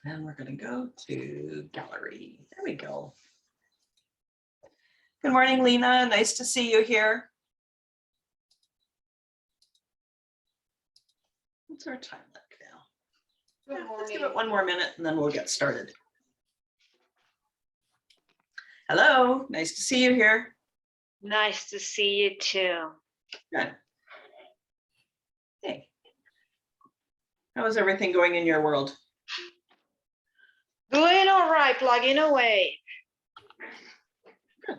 And we're going to go to gallery. There we go. Good morning, Lena. Nice to see you here. What's our time like now? Yeah, let's give it one more minute and then we'll get started. Hello, nice to see you here. Nice to see you too. Good. Hey. How is everything going in your world? Doing all right, plugging away. Good.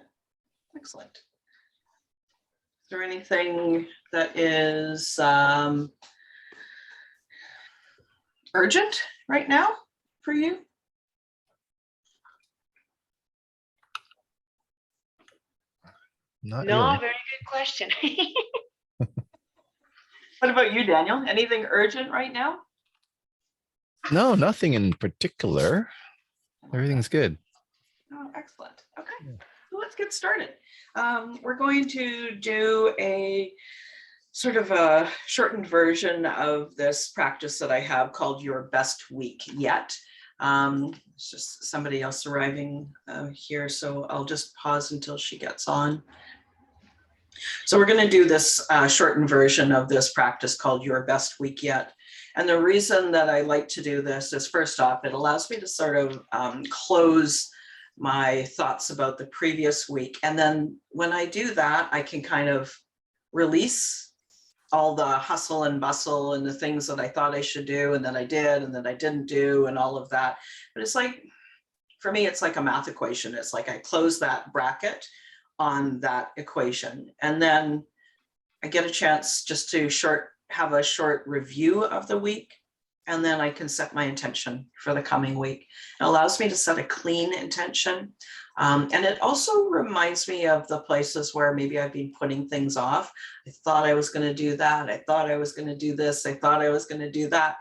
Excellent. Is there anything that is urgent right now for you? Not No, really. very good question. What about you, Daniel? Anything urgent right now? No, nothing in particular. Everything's good. Oh, excellent. Okay, so let's get started. We're going to do a sort of a shortened version of this practice that I have called Your Best Week Yet. It's just somebody else arriving here, so I'll just pause until she gets on. So we're going to do this shortened version of this practice called Your Best Week Yet. And the reason that I like to do this is, first off, it allows me to sort of close my thoughts about the previous week. And then when I do that, I can kind of release all the hustle and bustle and the things that I thought I should do and that I did and that I didn't do and all of that. But it's like, for me, it's like a math equation. It's like I close that bracket on that equation. And then I get a chance just to have a short review of the week. And then I can set my intention for the coming week. It allows me to set a clean intention. And it also reminds me of the places where maybe I've been putting things off. I thought I was going to do that. I thought I was going to do this. I thought I was going to do that.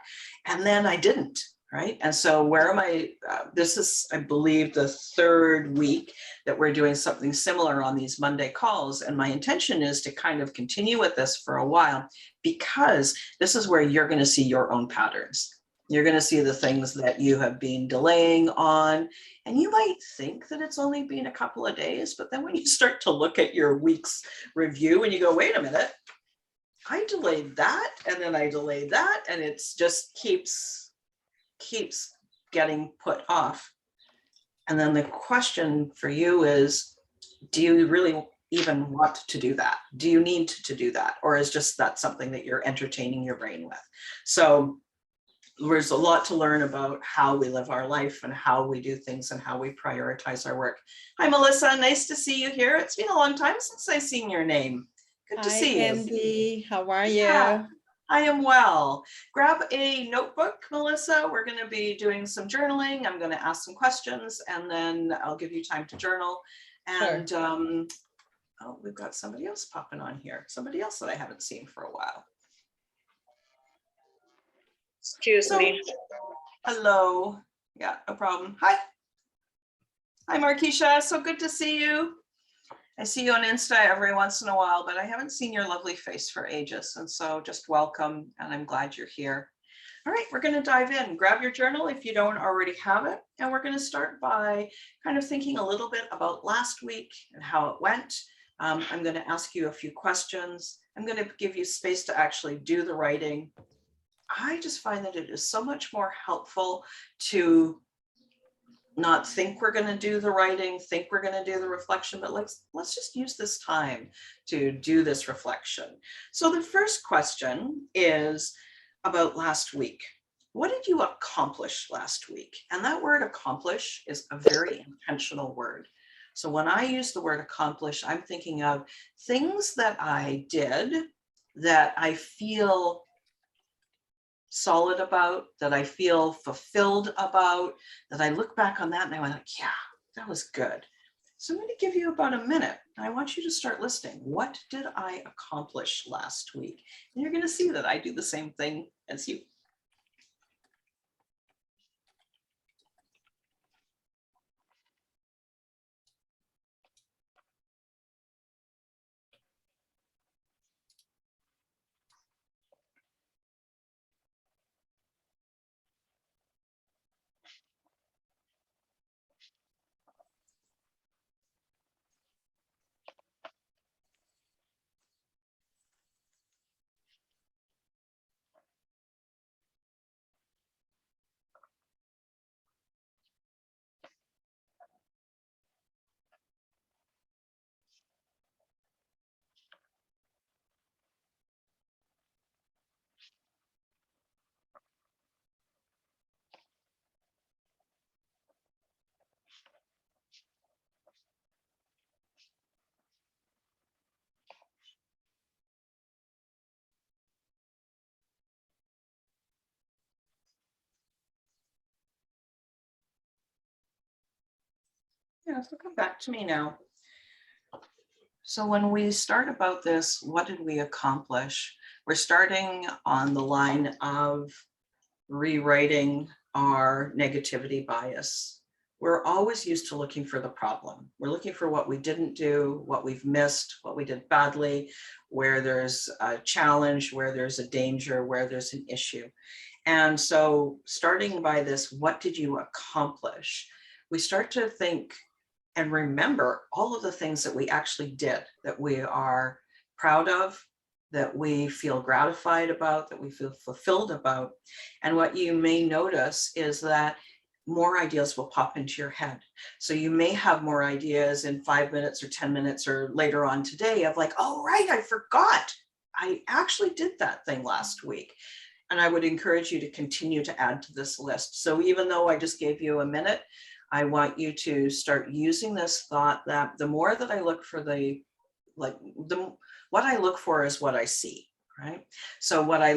And then I didn't. Right. And so where am I? This is, I believe, the third week that we're doing something similar on these Monday calls. And my intention is to kind of continue with this for a while, because this is where you're going to see your own patterns. You're going to see the things that you have been delaying on. And you might think that it's only been a couple of days, but then when you start to look at your week's review and you go, wait a minute, I delayed that. And then I delayed that. And it's just keeps getting put off. And then the question for you is, do you really even want to do that? Do you need to do that? Or is just that something that you're entertaining your brain with? So there's a lot to learn about how we live our life and how we do things and how we prioritize our work. Hi, Melissa. Nice to see you here. It's been a long time since I've seen your name. Good to see you. Hi, Andy. How are you? Yeah. I am well. Grab a notebook, Melissa. We're going to be doing some journaling. I'm going to ask some questions and then I'll give you time to journal. And oh, we've got somebody else popping on here. Somebody else that I haven't seen for a while. Excuse me. Hello. Yeah, no problem. Hi. Hi, Markeisha. So good to see you. I see you on Insta every once in a while, but I haven't seen your lovely face for ages. And so just welcome, and I'm glad you're here. All right, we're going to dive in. Grab your journal if you don't already have it. And we're going to start by kind of thinking a little bit about last week and how it went. I'm going to ask you a few questions. I'm going to give you space to actually do the writing. I just find that it is so much more helpful to not think we're going to do the writing, think we're going to do the reflection, but let's just use this time to do this reflection. So the first question is about last week. What did you accomplish last week? And that word accomplish is a very intentional word. So when I use the word accomplish, I'm thinking of things that I did that I feel solid about, that I feel fulfilled about, that I look back on that and I went like, yeah, that was good. So I'm going to give you about a minute. I want you to start listing, what did I accomplish last week? And you're going to see that I do the same thing as you. Yeah, so come back to me now. So when we start about this, what did we accomplish? We're starting on the line of rewriting our negativity bias. We're always used to looking for the problem. We're looking for what we didn't do, what we've missed, what we did badly, where there's a challenge, where there's a danger, where there's an issue. And so starting by this, what did you accomplish? We start to think and remember all of the things that we actually did, that we are proud of, that we feel gratified about, that we feel fulfilled about. And what you may notice is that more ideas will pop into your head. So you may have more ideas in 5 minutes or 10 minutes or later on today of like, oh, right, I forgot. I actually did that thing last week. And I would encourage you to continue to add to this list. So even though I just gave you a minute, I want you to start using this thought that the more that I look for what I look for is what I see, right? So when I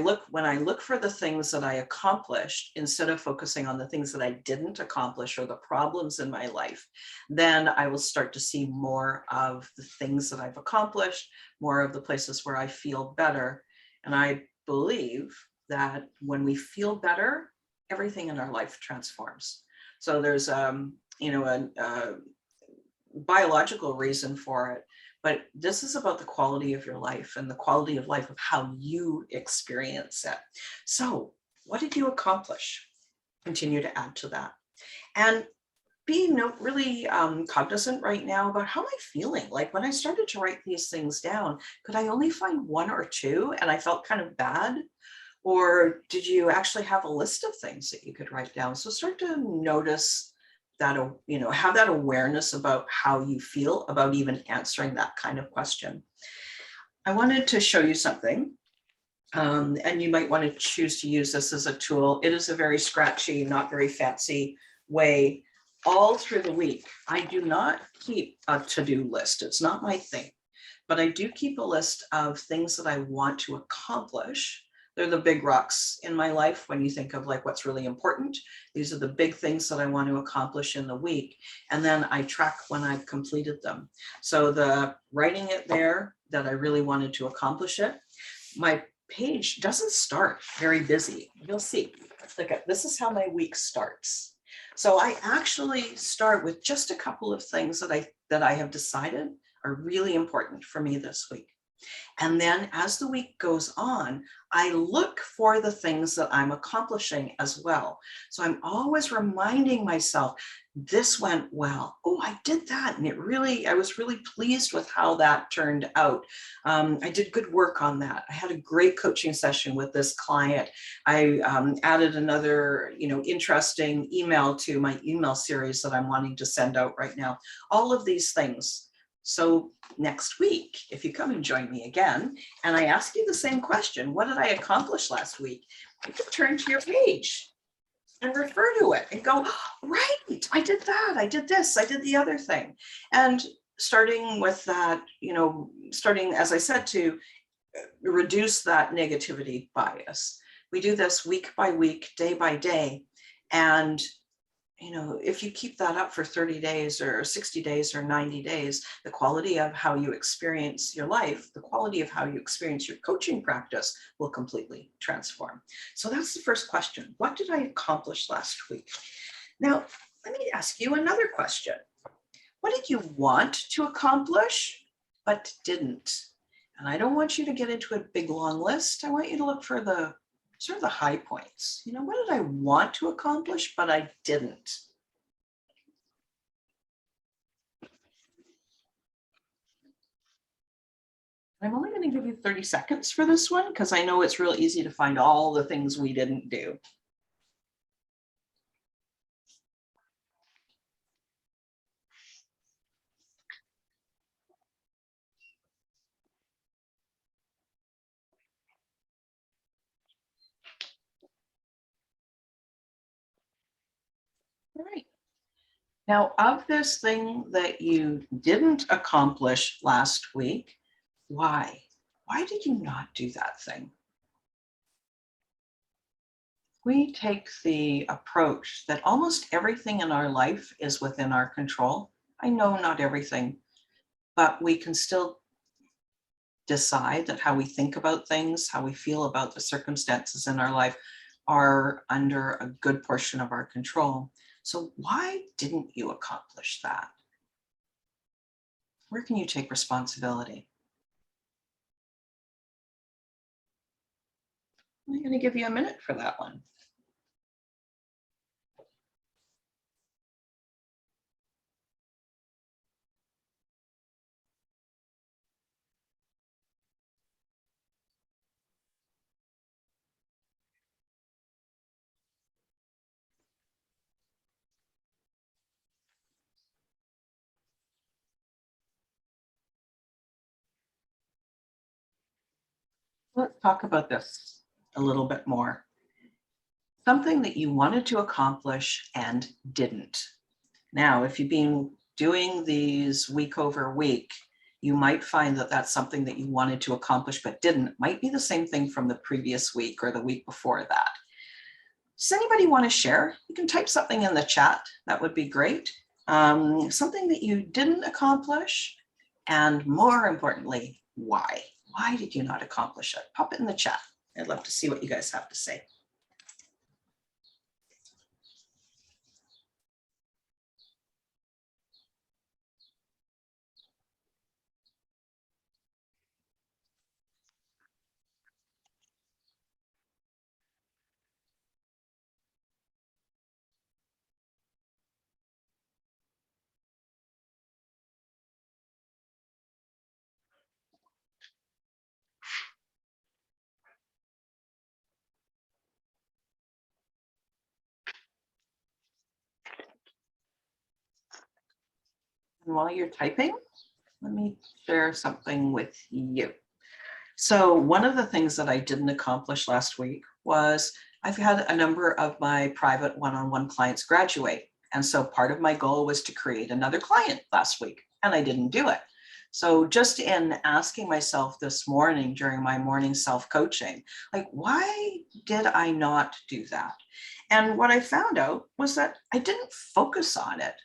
look for the things that I accomplished, instead of focusing on the things that I didn't accomplish or the problems in my life, then I will start to see more of the things that I've accomplished, more of the places where I feel better. And I believe that when we feel better, everything in our life transforms. So there's a biological reason for it, but this is about the quality of your life and the quality of life of how you experience it. So what did you accomplish? Continue to add to that. And be really cognizant right now about how am I feeling? Like when I started to write these things down, could I only find one or two and I felt kind of bad? Or did you actually have a list of things that you could write down? So start to notice that, have that awareness about how you feel about even answering that kind of question. I wanted to show you something, and you might want to choose to use this as a tool. It is a very scratchy, not very fancy way. All through the week, I do not keep a to-do list. It's not my thing, but I do keep a list of things that I want to accomplish. They're the big rocks in my life. When you think of like what's really important, these are the big things that I want to accomplish in the week. And then I track when I've completed them. So the writing it there that I really wanted to accomplish it, my page doesn't start very busy. You'll see, look at, this is how my week starts. So I actually start with just a couple of things that I have decided are really important for me this week. And then as the week goes on, I look for the things that I'm accomplishing as well. So I'm always reminding myself, this went well. Oh, I did that. And I was really pleased with how that turned out. I did good work on that. I had a great coaching session with this client. I added another, interesting email to my email series that I'm wanting to send out right now. All of these things. So next week, if you come and join me again, and I ask you the same question, what did I accomplish last week? You can turn to your page and refer to it and go, right, I did that, I did this, I did the other thing. And starting with that, starting, as I said, to reduce that negativity bias. We do this week by week, day by day. And if you keep that up for 30 days or 60 days or 90 days, the quality of how you experience your life, the quality of how you experience your coaching practice will completely transform. So that's the first question. What did I accomplish last week? Now, let me ask you another question. What did you want to accomplish but didn't? And I don't want you to get into a big long list. I want you to look for the sort of the high points. What did I want to accomplish, but I didn't? I'm only going to give you 30 seconds for this one because I know it's real easy to find all the things we didn't do. All right. Now, of this thing that you didn't accomplish last week, why? Why did you not do that thing? We take the approach that almost everything in our life is within our control. I know not everything, but we can still decide that how we think about things, how we feel about the circumstances in our life are under a good portion of our control. So why didn't you accomplish that? Where can you take responsibility? I'm going to give you a minute for that one. Let's talk about this a little bit more. Something that you wanted to accomplish and didn't. Now, if you've been doing these week over week, you might find that that's something that you wanted to accomplish but didn't. Might be the same thing from the previous week or the week before that. Does anybody want to share? You can type something in the chat. That would be great. Something that you didn't accomplish, and more importantly, why? Why did you not accomplish it? Pop it in the chat. I'd love to see what you guys have to say. And while you're typing, let me share something with you. So one of the things that I didn't accomplish last week was I've had a number of my private one-on-one clients graduate. And so part of my goal was to create another client last week, and I didn't do it. So just in asking myself this morning during my morning self-coaching, like, why did I not do that? And what I found out was that I didn't focus on it.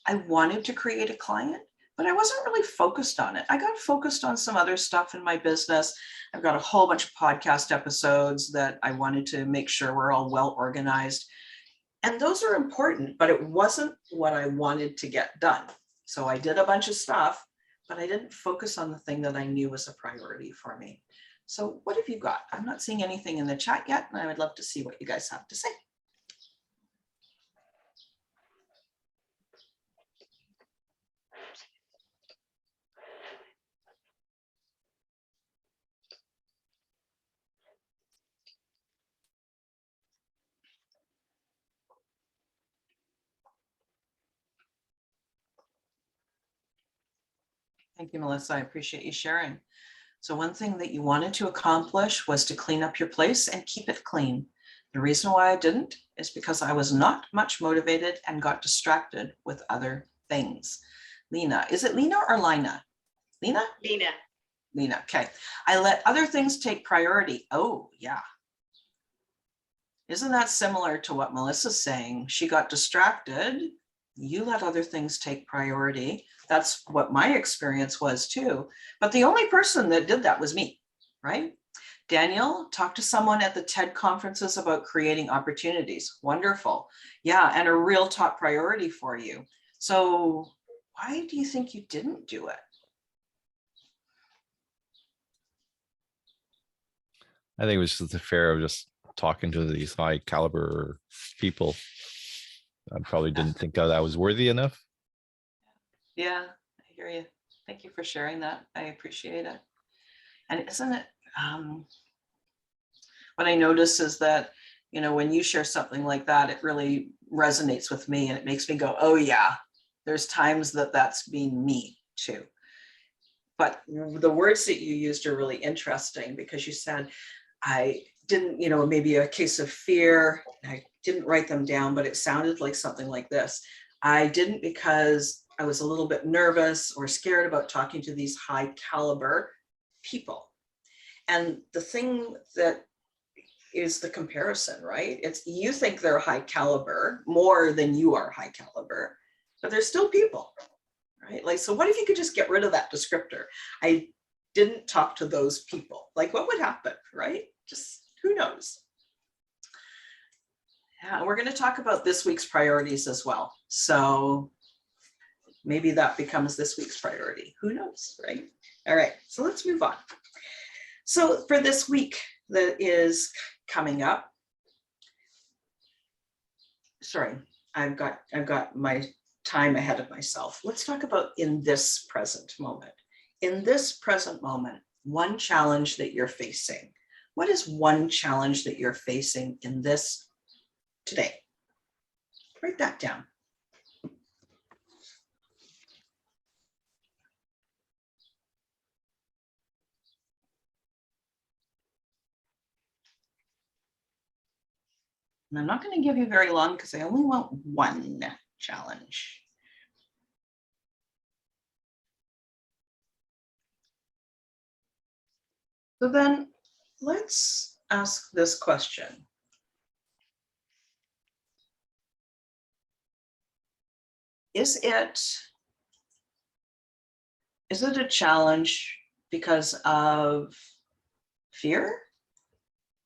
I wanted to create a client, but I wasn't really focused on it. I got focused on some other stuff in my business. I've got a whole bunch of podcast episodes that I wanted to make sure we're all well organized. And those are important, but it wasn't what I wanted to get done. So I did a bunch of stuff, but I didn't focus on the thing that I knew was a priority for me. So what have you got? I'm not seeing anything in the chat yet, and I would love to see what you guys have to say. Thank you, Melissa. I appreciate you sharing. So one thing that you wanted to accomplish was to clean up your place and keep it clean. The reason why I didn't is because I was not much motivated and got distracted with other things. Lena, is it Lena or Lina? Lena? Lena. Lena, okay. I let other things take priority. Oh, yeah. Isn't that similar to what Melissa's saying? She got distracted. You let other things take priority. That's what my experience was too. But the only person that did that was me, right? Daniel, talk to someone at the TED conferences about creating opportunities. Wonderful. Yeah, and a real top priority for you. So why do you think you didn't do it? I think it was just the fear of just talking to these high caliber people. I probably didn't think that I was worthy enough. Yeah, I hear you. Thank you for sharing that. I appreciate it. And isn't it, what I notice is that, you know, when you share something like that, it really resonates with me and it makes me go, oh yeah, there's times that that's been me too. But the words that you used are really interesting because you said, I didn't, you know, maybe a case of fear. I didn't write them down, but it sounded like something like this. I didn't because I was a little bit nervous or scared about talking to these high caliber people. And the thing that is the comparison, right? It's you think they're high caliber more than you are high caliber, but they're still people. right? Like, so what if you could just get rid of that descriptor? I didn't talk to those people. Like, what would happen, right? Just who knows? Yeah, we're going to talk about this week's priorities as well. So maybe that becomes this week's priority. Who knows, right? All right, so let's move on. So for this week that is coming up, sorry, I've got my time ahead of myself. Let's talk about in this present moment. In this present moment, one challenge that you're facing. What is one challenge that you're facing in this today? Write that down. And I'm not going to give you very long because I only want one challenge. So then let's ask this question. Is it a challenge because of fear?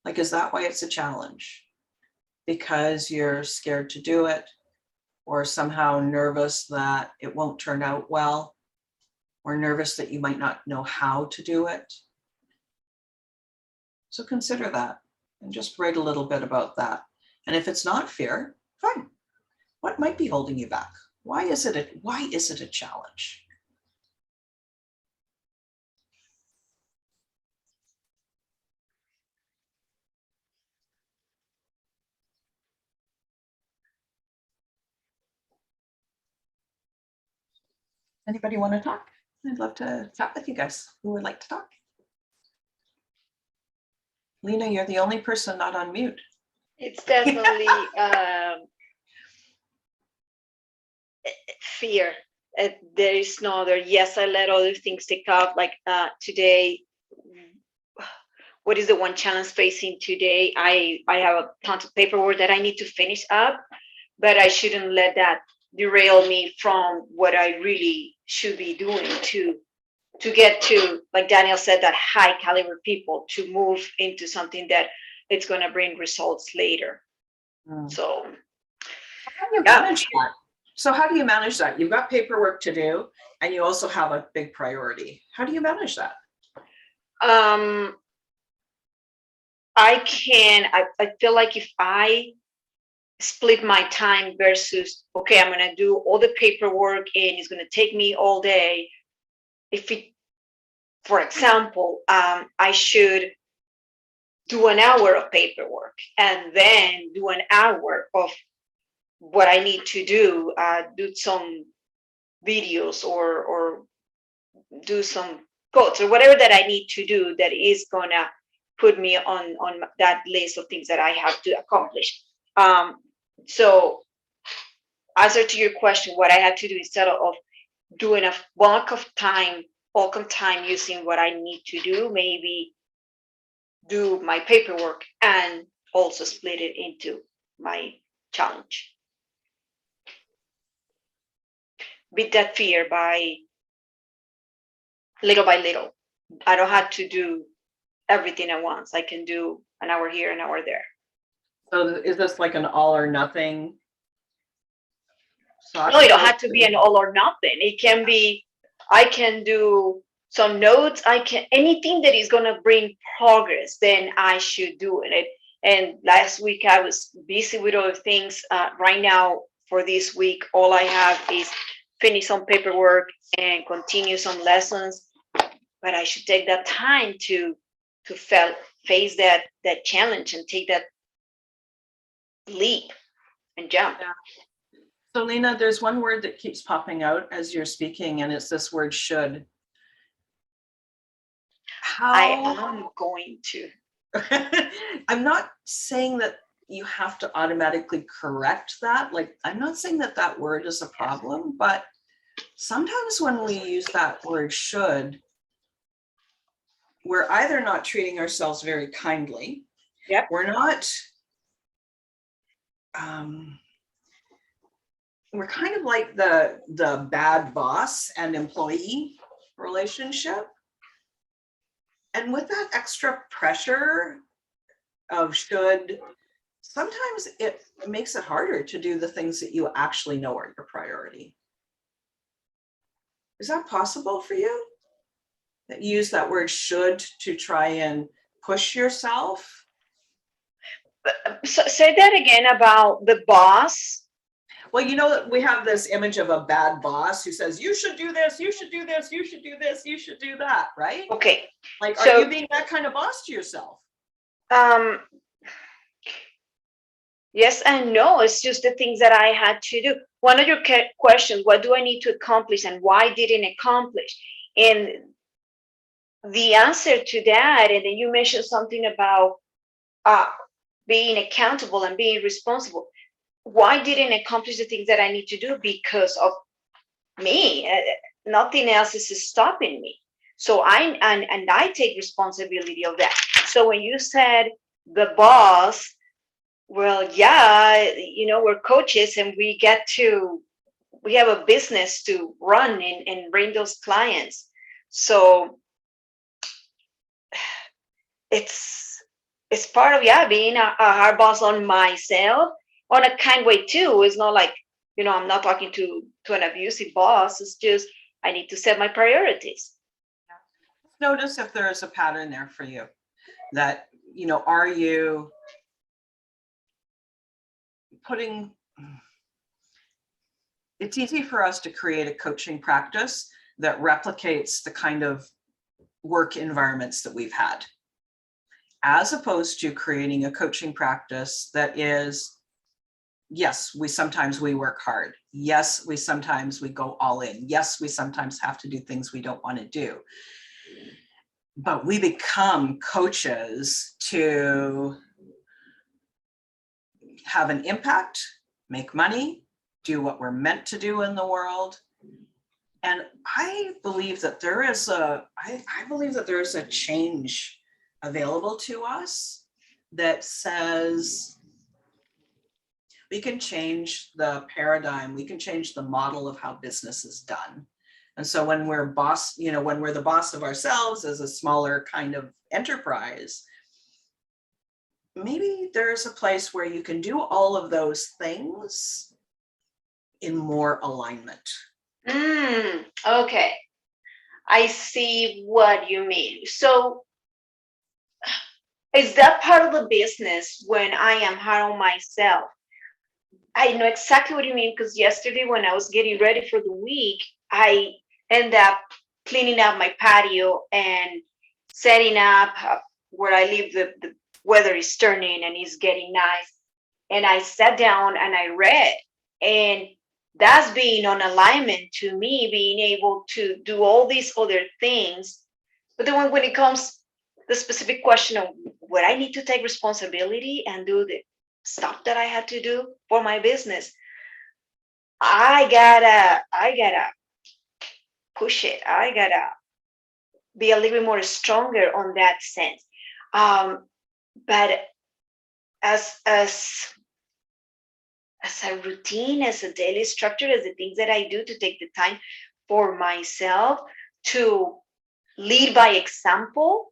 Like, is that why it's a challenge? Because you're scared to do it, or somehow nervous that it won't turn out well, or nervous that you might not know how to do it? So consider that and just write a little bit about that. And if it's not fear, fine. What might be holding you back? Why is it a challenge? Anybody want to talk? I'd love to chat with you guys. Who would like to talk? Lena, you're the only person not on mute. It's definitely fear. There is no other. Yes, I let other things take off. Like today, what is the one challenge facing today? I have a ton of paperwork that I need to finish up, but I shouldn't let that derail me from what I really should be doing to get to, like Daniel said, that high caliber people, to move into something that it's going to bring results later. So how do you manage that? So how do you manage that? You've got paperwork to do and you also have a big priority. How do you manage that? I feel like if I split my time versus, okay, I'm going to do all the paperwork and it's going to take me all day. For example, I should do an hour of paperwork and then do an hour of what I need to do some videos or do some quotes or whatever that I need to do that is gonna put me on that list of things that I have to accomplish. So answer to your question, what I have to do instead of doing a bulk of time using what I need to do, maybe do my paperwork and also split it into my challenge. Beat that fear by little. I don't have to do everything at once. I can do an hour here, an hour there. So is this like an all or nothing? No, it don't have to be an all or nothing. It can be, I can do some notes. Anything that is going to bring progress, then I should do it. And last week I was busy with other things. Right now for this week, all I have is finish some paperwork and continue some lessons. But I should take that time to face that challenge and take that leap and jump. Yeah. So Lena, there's one word that keeps popping out as you're speaking, and it's this word should. I am going to. I'm not saying that you have to automatically correct that. Like, I'm not saying that that word is a problem, but sometimes when we use that word should, we're either not treating ourselves very kindly. Yep. We're not, we're kind of like the bad boss and employee relationship. And with that extra pressure of should, sometimes it makes it harder to do the things that you actually know are your priority. Is that possible for you? That you use that word should to try and push yourself? So say that again about the boss. Well, you know, we have this image of a bad boss who says, you should do this, you should do this, you should do this, you should do that, right? Okay. Like, So- are you being that kind of boss to yourself? Yes and no. It's just the things that I had to do. One of your questions, what do I need to accomplish and why didn't accomplish? And the answer to that, and then you mentioned something about being accountable and being responsible. Why didn't accomplish the things that I need to do? Because of me. Nothing else is stopping me. So I take responsibility of that. So when you said the boss, well, yeah, we're coaches and we have a business to run and bring those clients. So it's part of, being a hard boss on myself, on a kind way too. It's not like, I'm not talking to an abusive boss. It's just, I need to set my priorities. Notice if there is a pattern there for you that, are you putting, it's easy for us to create a coaching practice that replicates the kind of work environments that we've had, as opposed to creating a coaching practice that is, yes, sometimes we work hard. Yes, sometimes we go all in. Yes, we sometimes have to do things we don't want to do. But we become coaches to have an impact, make money, do what we're meant to do in the world. And I believe that there is a change available to us that says we can change the paradigm, we can change the model of how business is done. And so when we're the boss of ourselves as a smaller kind of enterprise, maybe there's a place where you can do all of those things in more alignment. Okay. I see what you mean. So is that part of the business when I am hard on myself? I know exactly what you mean, because yesterday when I was getting ready for the week, I ended up cleaning up my patio and setting up where I live. The weather is turning and it's getting nice. And I sat down and I read. And that's being on alignment to me, being able to do all these other things. But then when it comes the specific question of what I need to take responsibility and do the stuff that I had to do for my business, I gotta push it. I gotta be a little bit more stronger on that sense. But as a routine, as a daily structure, as the things that I do to take the time for myself, to lead by example,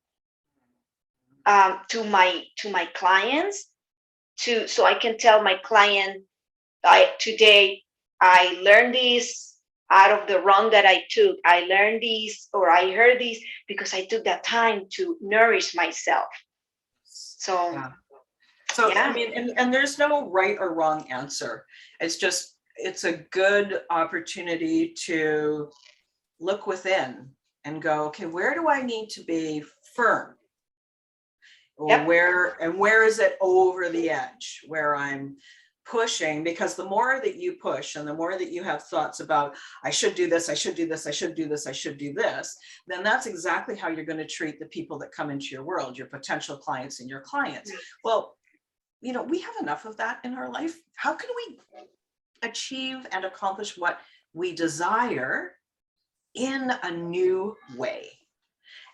to my clients, so I can tell my client, today I learned this out of the run that I took. I learned this, or I heard this because I took that time to nourish myself. So Yeah. So, yeah. I mean, and there's no right or wrong answer. It's a good opportunity to look within and go, okay, where do I need to be firm? Or Yep. where is it over the edge where I'm pushing? Because the more that you push and the more that you have thoughts about, I should do this, I should do this, I should do this, I should do this, then that's exactly how you're going to treat the people that come into your world, your potential clients and your clients. Well, we have enough of that in our life. How can we achieve and accomplish what we desire in a new way?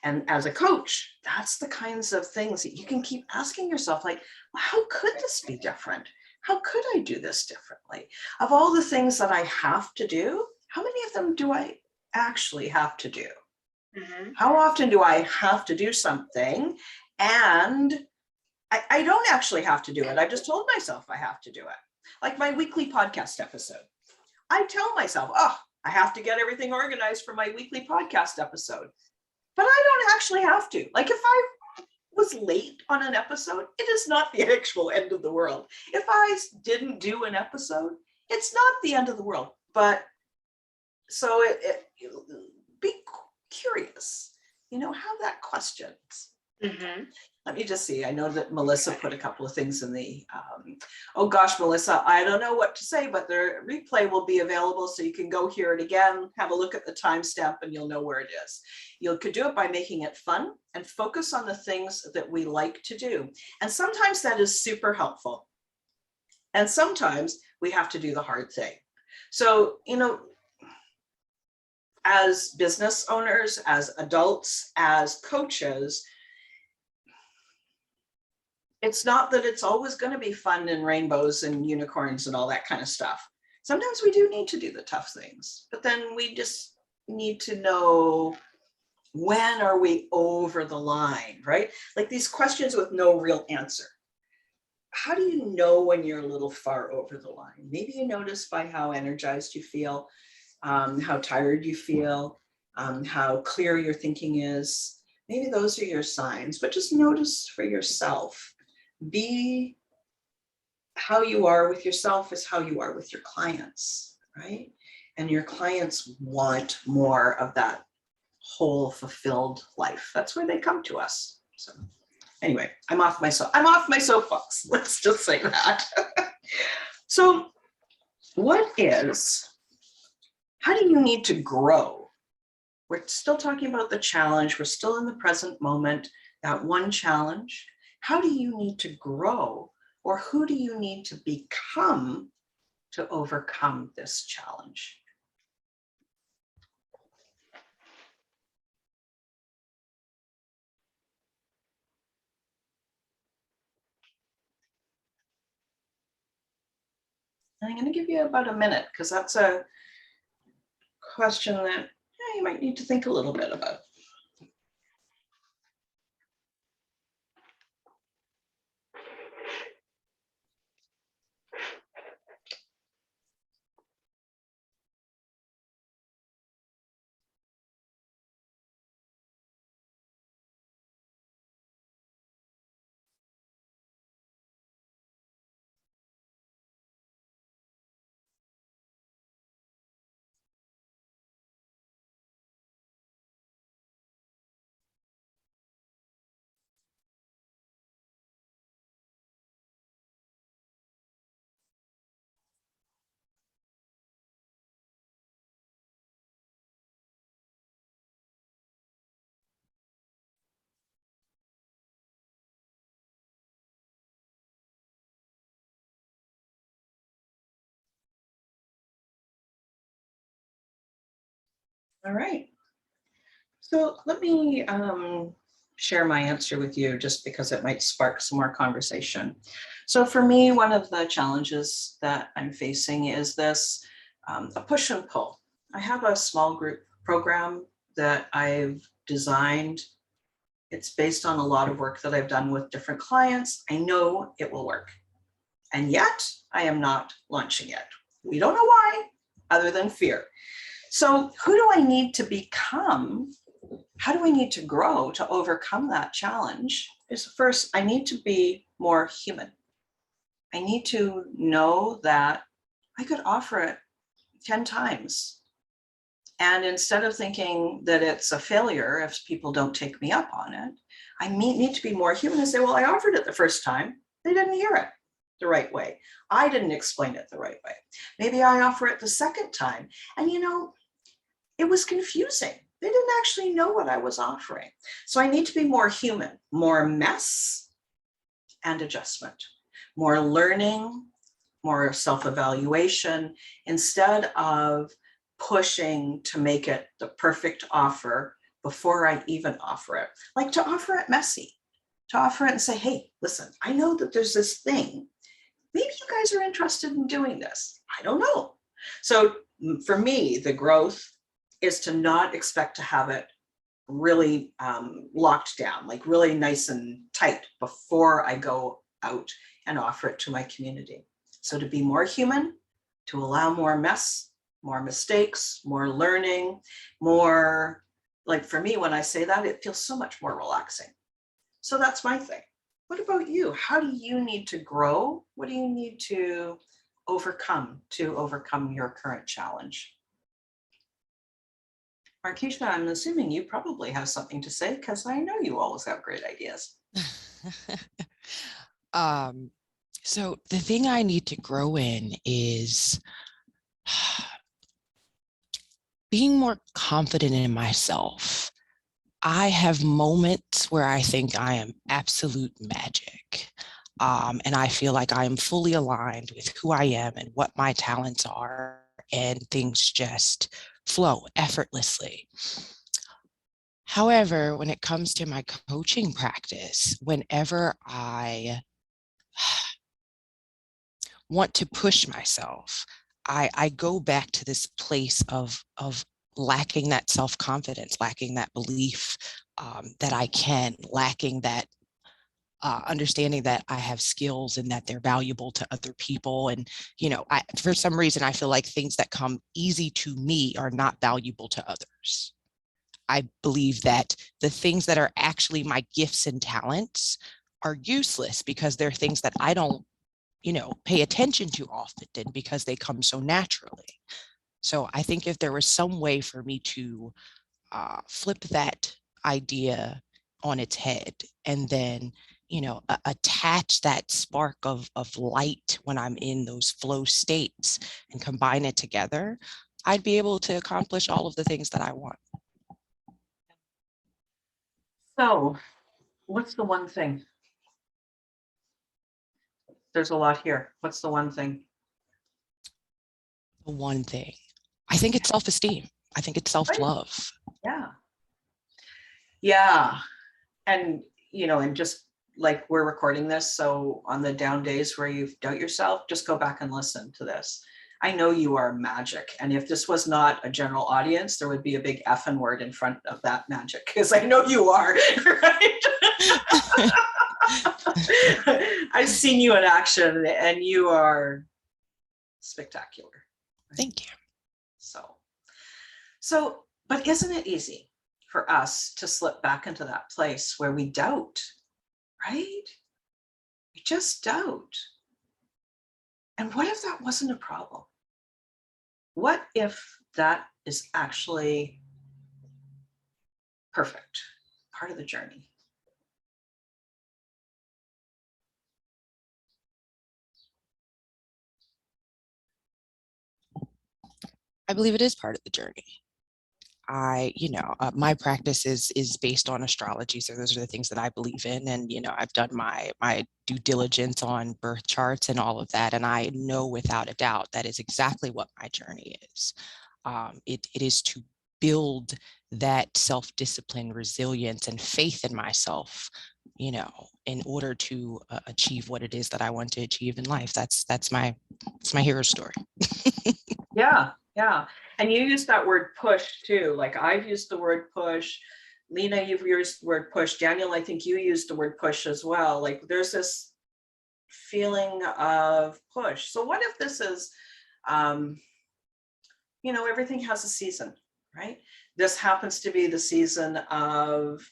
And as a coach, that's the kinds of things that you can keep asking yourself, like, well, how could this be different? how could I do this differently? Of all the things that I have to do, how many of them do I actually have to do? Mhm. How often do I have to do something and I don't actually have to do it? I just told myself I have to do it. Like my weekly podcast episode. I tell myself, oh, I have to get everything organized for my weekly podcast episode. But I don't actually have to. Like if I was late on an episode, it is not the actual end of the world. If I didn't do an episode, it's not the end of the world. But so be curious, have that questions. Mhm. Let me just see. I know that Melissa put a couple of things in the, oh gosh, Melissa, I don't know what to say, but the replay will be available so you can go hear it again, have a look at the timestamp and you'll know where it is. You could do it by making it fun and focus on the things that we like to do. And sometimes that is super helpful. And sometimes we have to do the hard thing. So, as business owners, as adults, as coaches, it's not that it's always going to be fun and rainbows and unicorns and all that kind of stuff. Sometimes we do need to do the tough things, but then we just need to know, when are we over the line, right? Like these questions with no real answer. How do you know when you're a little far over the line? Maybe you notice by how energized you feel, how tired you feel, how clear your thinking is. Maybe those are your signs, but just notice for yourself. Be how you are with yourself is how you are with your clients, right? And your clients want more of that whole fulfilled life. That's where they come to us. So anyway, I'm off my soapbox. Let's just say that. So how do you need to grow? We're still talking about the challenge. We're still in the present moment, that one challenge. How do you need to grow, or who do you need to become to overcome this challenge? I'm going to give you about a minute because that's a question that you might need to think a little bit about. All right. So let me share my answer with you just because it might spark some more conversation. So for me, one of the challenges that I'm facing is this, a push and pull. I have a small group program that I've designed. It's based on a lot of work that I've done with different clients. I know it will work. And yet I am not launching it. We don't know why, other than fear. So who do I need to become? How do I need to grow to overcome that challenge? Is first, I need to be more human. I need to know that I could offer it 10 times. And instead of thinking that it's a failure if people don't take me up on it, I need to be more human and say, well, I offered it the first time. They didn't hear it the right way. I didn't explain it the right way. Maybe I offer it the second time. And it was confusing. They didn't actually know what I was offering. So I need to be more human, more mess and adjustment, more learning, more self-evaluation, instead of pushing to make it the perfect offer before I even offer it. Like to offer it messy, to offer it and say, hey, listen, I know that there's this thing maybe you guys are interested in doing this. I don't know. So for me, the growth is to not expect to have it really locked down, like really nice and tight before I go out and offer it to my community. So to be more human, to allow more mess, more mistakes, more learning, more, like for me, when I say that, it feels so much more relaxing. So that's my thing. What about you? How do you need to grow? What do you need to overcome your current challenge? Markeisha, I'm assuming you probably have something to say because I know you always have great ideas. So the thing I need to grow in is being more confident in myself. I have moments where I think I am absolute magic. And I feel like I am fully aligned with who I am and what my talents are, and things just flow effortlessly. However, when it comes to my coaching practice, whenever I want to push myself, I go back to this place of lacking that self-confidence, lacking that belief that I can, lacking that understanding that I have skills and that they're valuable to other people. And, for some reason, I feel like things that come easy to me are not valuable to others. I believe that the things that are actually my gifts and talents are useless because they're things that I don't, pay attention to often because they come so naturally. So I think if there was some way for me to flip that idea on its head and then, attach that spark of light when I'm in those flow states and combine it together, I'd be able to accomplish all of the things that I want. So what's the one thing? There's a lot here. What's the one thing? The one thing, I think it's self-esteem. I think it's self-love. Yeah. Yeah. And, and just like we're recording this, so on the down days where you doubt yourself, just go back and listen to this. I know you are magic. And if this was not a general audience, there would be a big effing word in front of that magic, because I know you are, right? I've seen you in action and you are spectacular. Right? Thank you. So, but isn't it easy for us to slip back into that place where we doubt, right? We just doubt. And what if that wasn't a problem? What if that is actually perfect, part of the journey? I believe it is part of the journey. My practice is based on astrology. So those are the things that I believe in. And, I've done my due diligence on birth charts and all of that. And I know without a doubt that is exactly what my journey is. It is to build that self-discipline, resilience, and faith in myself, in order to achieve what it is that I want to achieve in life. That's my hero story. Yeah. Yeah. And you use that word push too. Like I've used the word push. Lena, you've used the word push. Daniel, I think you used the word push as well. Like there's this feeling of push. So what if this is, everything has a season, right? This happens to be the season of,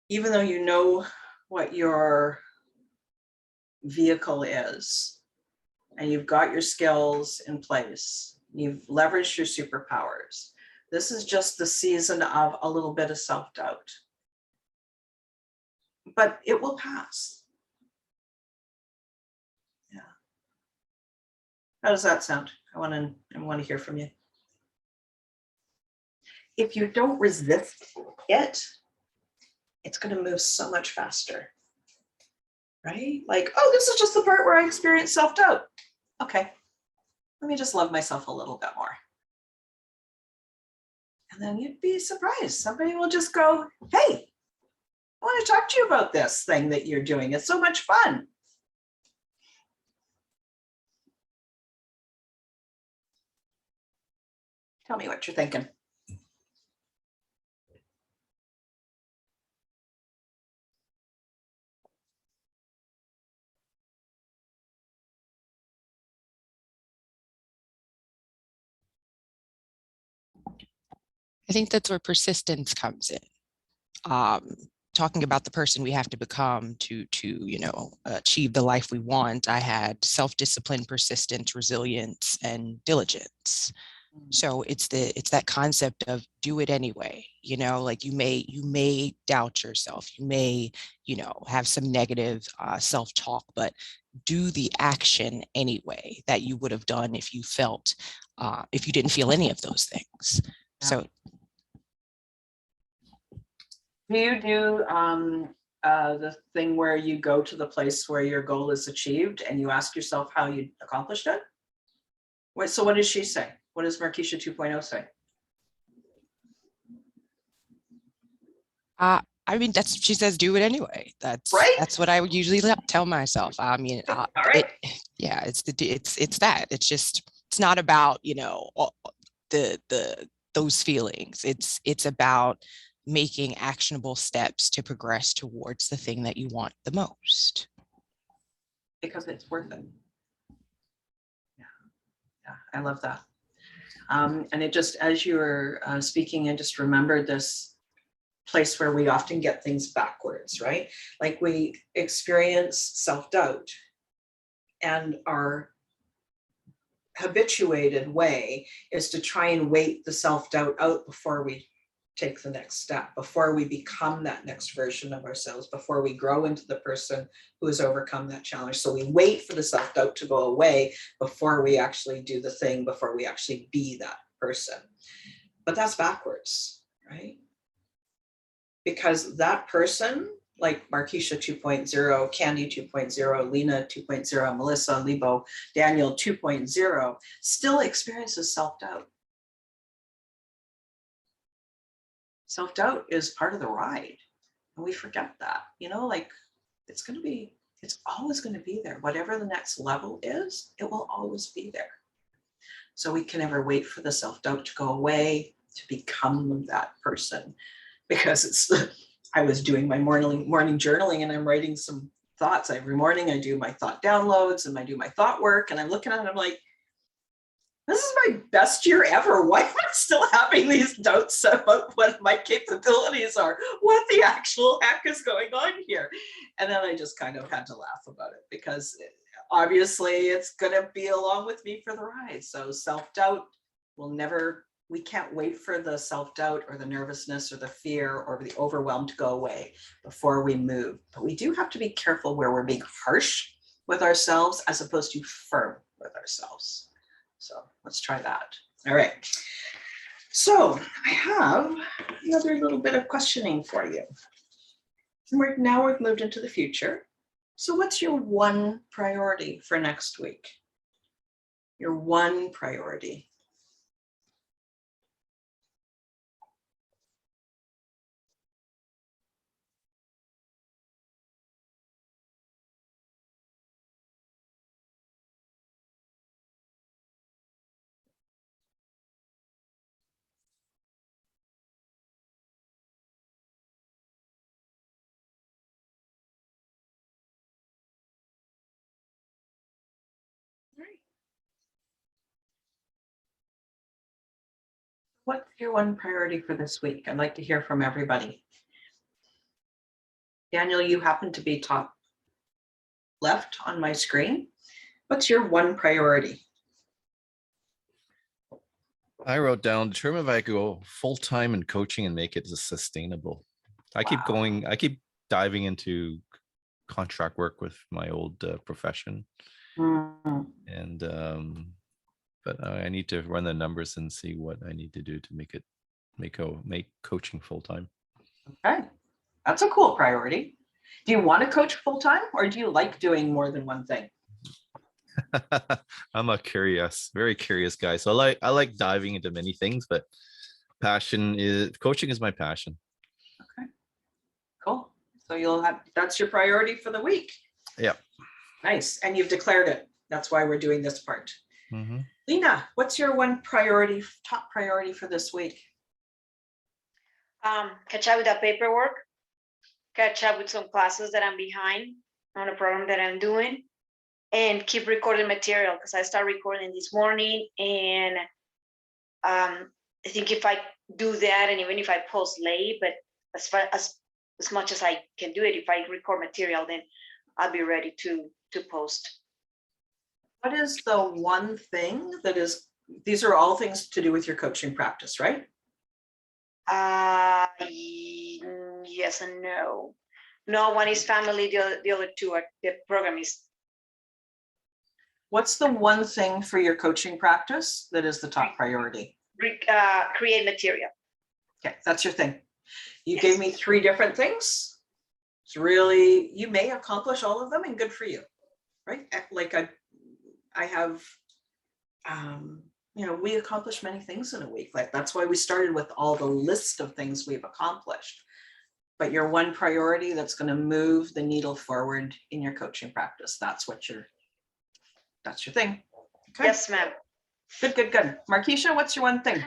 even though you know what your vehicle is, and you've got your skills in place, you've leveraged your superpowers. This is just the season of a little bit of self-doubt. But it will pass. Yeah. How does that sound? I want to hear from you. If you don't resist it, it's going to move so much faster. Right? Like, oh, this is just the part where I experience self-doubt. Okay. Let me just love myself a little bit more. And then you'd be surprised. Somebody will just go, hey, I want to talk to you about this thing that you're doing. It's so much fun. Tell me what you're thinking. I think that's where persistence comes in. Talking about the person we have to become to achieve the life we want. I had self-discipline, persistence, resilience, and diligence. So it's that concept of do it anyway. Like you may doubt yourself, you may have some negative self-talk, but do the action anyway that you would have done if you didn't feel any of those things. Yeah. So Do you do the thing where you go to the place where your goal is achieved and you ask yourself how you accomplished it? So what does she say? What does Markeisha 2.0 say? I mean, she says, do it anyway. Right? That's what I would usually tell myself. I mean, All right. it's that. It's not about, those feelings. It's about making actionable steps to progress towards the thing that you want the most. Because it's worth it. Yeah, I love that. And it just, as you were speaking, I just remembered this place where we often get things backwards, right? Like we experience self-doubt, and our habituated way is to try and wait the self-doubt out before we take the next step, before we become that next version of ourselves, before we grow into the person who has overcome that challenge. So we wait for the self-doubt to go away before we actually do the thing, before we actually be that person. But that's backwards, right? Because that person, like Markeisha 2.0, Candy 2.0, Lena 2.0, Melissa, Lebo, Daniel 2.0, still experiences self-doubt. Self-doubt is part of the ride, and we forget that. Like it's always going to be there. Whatever the next level is, it will always be there. So we can never wait for the self-doubt to go away to become that person, because I was doing my morning journaling, and I'm writing some thoughts every morning. I do my thought downloads and I do my thought work, and I'm looking at it, I'm like, this is my best year ever. Why am I still having these doubts about what my capabilities are? What the actual heck is going on here? And then I just kind of had to laugh about it, because obviously it's going to be along with me for the ride. So self-doubt we can't wait for the self-doubt or the nervousness or the fear or the overwhelm to go away before we move. But we do have to be careful where we're being harsh with ourselves as opposed to firm with ourselves. So let's try that. All right. So I have another little bit of questioning for you. Now we've moved into the future. So what's your one priority for next week? Your one priority. What's your one priority for this week? I'd like to hear from everybody. Daniel, you happen to be top left on my screen. What's your one priority? I wrote down, determine if I could go full-time in coaching and make it sustainable. I keep diving into contract work with my old profession. And but I need to run the numbers and see what I need to do to make coaching full-time. Okay, that's a cool priority. Do you want to coach full-time, or do you like doing more than one thing? I'm a very curious guy. So I like diving into many things, but coaching is my passion. Okay, cool. So that's your priority for the week. Yeah. Nice. And you've declared it. That's why we're doing this part. Mhm. Lena, what's your top priority for this week? Catch up with that paperwork, catch up with some classes that I'm behind on a program that I'm doing, and keep recording material because I start recording this morning. And I think if I do that, and even if I post late, but as much as I can do it, if I record material, then I'll be ready to post. What is the one thing that is, these are all things to do with your coaching practice, right? Yes and no. No, one is family, the other two are the program is. What's the one thing for your coaching practice that is the top priority? Create material. Okay, that's your thing. You Yes. gave me 3 different things. It's really, you may accomplish all of them and good for you, right? Like I have, we accomplish many things in a week. Like that's why we started with all the list of things we've accomplished. But your one priority that's going to move the needle forward in your coaching practice. That's your thing. Okay. Yes, ma'am. Good. Markeisha, what's your one thing?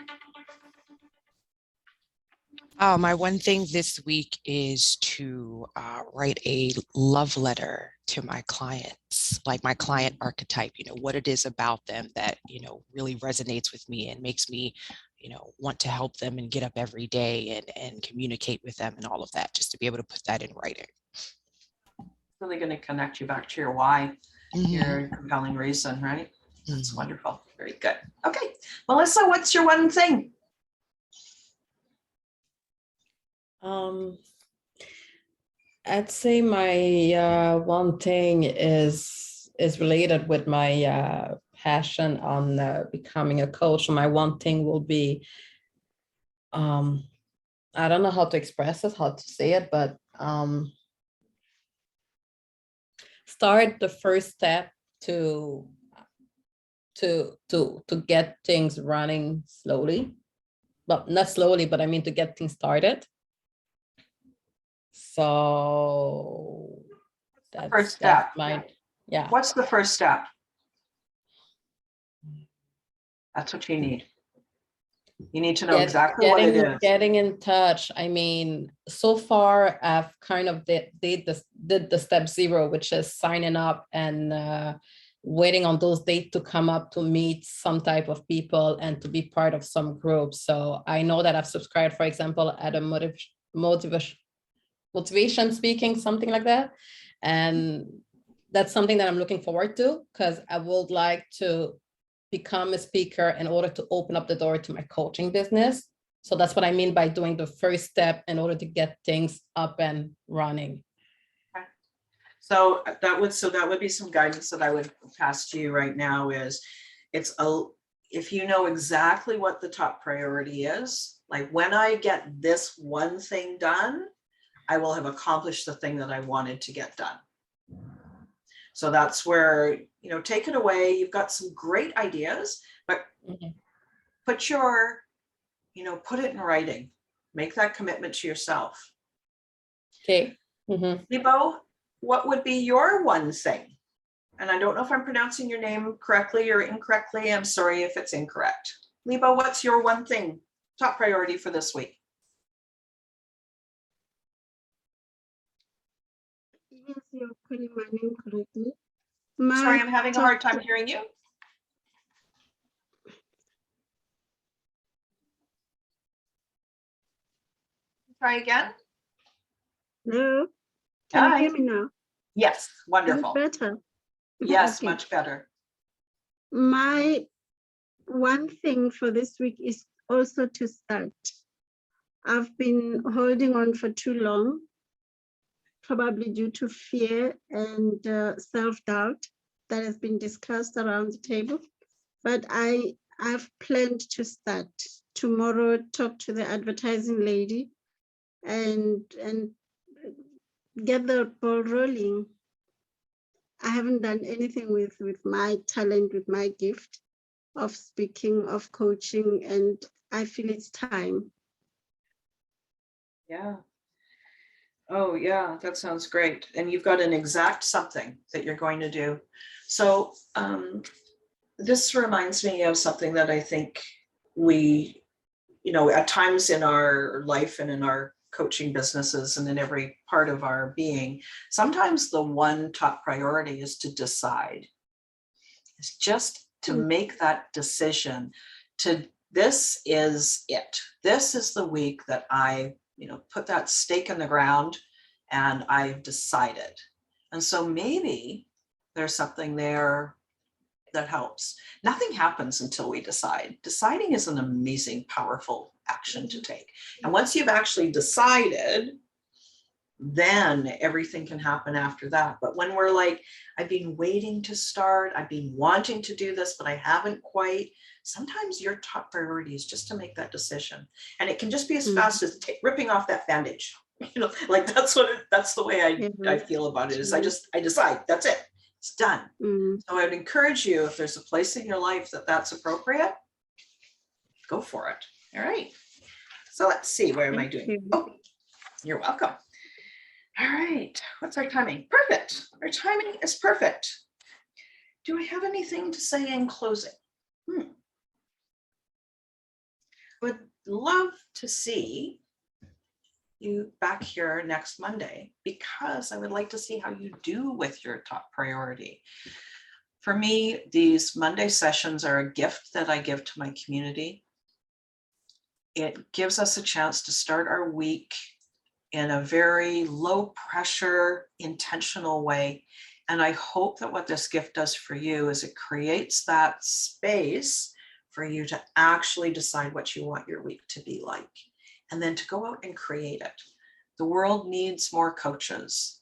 My one thing this week is to write a love letter to my clients, like my client archetype, what it is about them that, really resonates with me and makes me, want to help them and get up every day and communicate with them and all of that, just to be able to put that in writing. Really going to connect you back to your why, Mhm. your compelling reason, right? That's Mhm. wonderful. Very good. Okay. Melissa, what's your one thing? I'd say my one thing is related with my passion on becoming a coach. So my one thing will be, I don't know how to express it, how to say it, but start the first step to get things running slowly, but not slowly, but I mean to get things started. So First step. that's my, yeah. What's the first step? That's what you need. You need to know exactly what it is. Getting in touch. I mean, so far I've kind of did the step 0, which is signing up and waiting on those dates to come up to meet some type of people and to be part of some group. So I know that I've subscribed, for example, at a motivation speaking, something like that. And that's something that I'm looking forward to because I would like to become a speaker in order to open up the door to my coaching business. So that's what I mean by doing the first step in order to get things up and running. Okay. So that would be some guidance that I would pass to you right now is if you know exactly what the top priority is, like when I get this one thing done, I will have accomplished the thing that I wanted to get done. So that's where, take it away. You've got some great ideas, but put it in writing. Make that commitment to yourself. Okay. Libo, what would be your one thing? And I don't know if I'm pronouncing your name correctly or incorrectly. I'm sorry if it's incorrect. Libo, what's your one thing, top priority for this week? Yes, you're calling my name correctly. Sorry, I'm having a hard time hearing you. Try again. No, can you hear me now? Yes, wonderful. Is it better? Yes, Okay. much better. My one thing for this week is also to start. I've been holding on for too long, probably due to fear and self-doubt that has been discussed around the table. But I've planned to start tomorrow, talk to the advertising lady and get the ball rolling. I haven't done anything with my talent, with my gift of speaking, of coaching, and I feel it's time. Yeah. Oh, yeah, that sounds great. And you've got an exact something that you're going to do. So this reminds me of something that I think we, at times in our life and in our coaching businesses and in every part of our being, sometimes the one top priority is to decide. It's just to make that decision this is it. This is the week that I, put that stake in the ground and I've decided. And so maybe there's something there that helps. Nothing happens until we decide. Deciding is an amazing, powerful action to take. And once you've actually decided, then everything can happen after that. But when we're like, I've been waiting to start, I've been wanting to do this, but I haven't quite, sometimes your top priority is just to make that decision. And it can just be as fast as ripping off that bandage. Like that's the way I feel about it is I decide, that's it, it's done. So I'd encourage you, if there's a place in your life that's appropriate, go for it. All right. So let's see, where am I doing? Oh, you're welcome. All right, what's our timing? Perfect. Our timing is perfect. Do I have anything to say in closing? Would love to see you back here next Monday, because I would like to see how you do with your top priority. For me, these Monday sessions are a gift that I give to my community. It gives us a chance to start our week in a very low pressure, intentional way. And I hope that what this gift does for you is it creates that space for you to actually decide what you want your week to be like, and then to go out and create it. The world needs more coaches.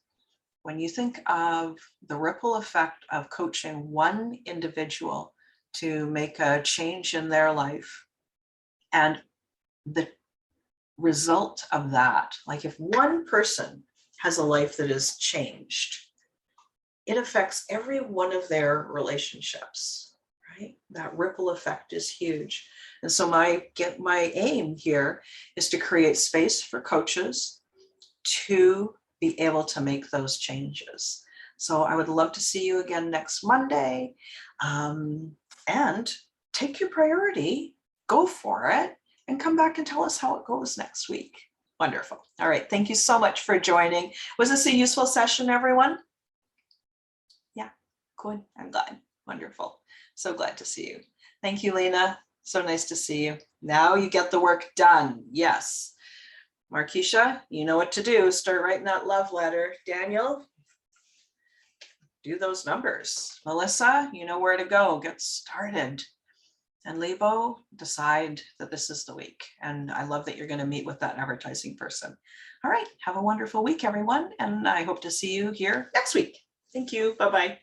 When you think of the ripple effect of coaching one individual to make a change in their life, and the result of that, like if one person has a life that is changed, it affects every one of their relationships, right? That ripple effect is huge. And so my aim here is to create space for coaches to be able to make those changes. So I would love to see you again next Monday, and take your priority, go for it, and come back and tell us how it goes next week. Wonderful. All right. Thank you so much for joining. Was this a useful session, everyone? Yeah, good. I'm glad. Wonderful. So glad to see you. Thank you, Lena. So nice to see you. Now you get the work done. Yes. Markeisha, you know what to do. Start writing that love letter. Daniel, do those numbers. Melissa, you know where to go. Get started. And Lebo, decide that this is the week. And I love that you're going to meet with that advertising person. All right. Have a wonderful week, everyone. And I hope to see you here next week. Thank you. Bye-bye.